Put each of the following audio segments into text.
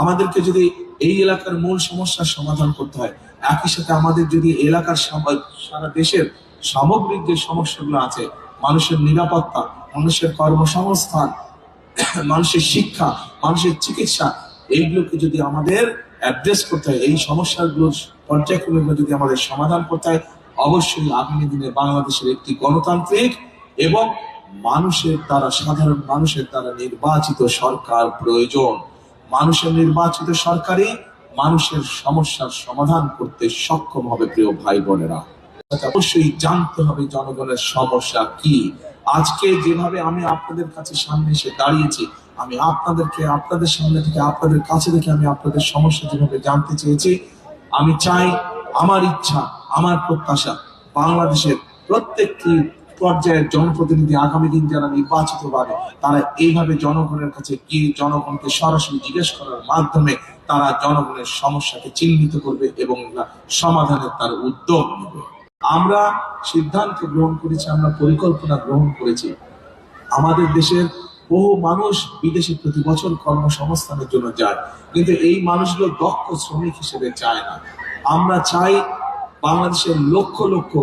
আমাদেরকে যদি এই এলাকার মূল সমস্যার সমাধান করতে হয়, একই সাথে আমাদের যদি এলাকার সারা দেশের সামগ্রিক যে সমস্যাগুলো আছে, মানুষের নিরাপত্তা, মানুষের কর্মসংস্থান, মানুষের শিক্ষা, মানুষের চিকিৎসা, এইগুলোকে যদি আমাদের অ্যাড্রেস করতে হয়, এই সমস্যাগুলোর পর্যায়ক্রমে যদি আমাদের সমাধান করতে হয়, অবশ্যই আগামী দিনে বাংলাদেশের একটি গণতান্ত্রিক এবং সাধারণ মানুষের দ্বারা নির্বাচিত সরকার প্রয়োজন। মানুষের নির্বাচিত সরকারই মানুষের সমস্যার সমাধান করতে সক্ষম হবে। প্রিয় ভাই বোনেরা, অবশ্যই জানতে হবে জনগণের সমস্যা কি। আজকে যেভাবে আমি আপনাদের কাছে সামনে এসে দাঁড়িয়েছি, আমি আপনাদের সামনে থেকে, আপনাদের কাছে থেকে আমি আপনাদের সমস্যা যেভাবে জানতে চেয়েছি, আমি চাই, আমার ইচ্ছা, আমার প্রত্যাশা, বাংলাদেশের প্রত্যেকটি পর্যায়ের জনপ্রতিনিধি আগামী দিন যারা নির্বাচিত হবে, তারা এইভাবে জনগণের কাছে গিয়ে জনগণকে সরাসরি জিজ্ঞেস করার মাধ্যমে তারা জনগণের সমস্যাকে চিহ্নিত করবে এবং সমাধানের তার উদ্যোগ নেবে। আমরা সিদ্ধান্ত গ্রহণ করেছি, আমরা পরিকল্পনা গ্রহণ করেছি। আমাদের দেশের বহু মানুষ বিদেশে প্রতি বছর কর্মসংস্থানের জন্য যায়, কিন্তু এই মানুষগুলো দক্ষ শ্রমিক হিসেবে চায় না। আমরা চাই বাংলাদেশের লক্ষ লক্ষ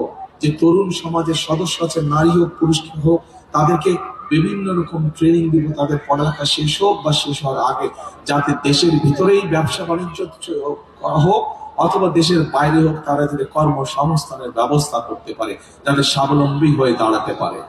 যে তরুণ সমাজের সদস্য আছে, নারী হোক পুরুষ হোক, তাদেরকে বিভিন্ন রকম ট্রেনিং দিব, তাদের পড়ালেখা শেষ হোক বা শেষ হওয়ার আগে, যাতে দেশের ভিতরেই ব্যবসা বাণিজ্য হোক অথবা দেশের বাইরে হোক, তারা যাতে কর্মসংস্থানের ব্যবস্থা করতে পারে, যাতে স্বাবলম্বী হয়ে দাঁড়াতে পারে।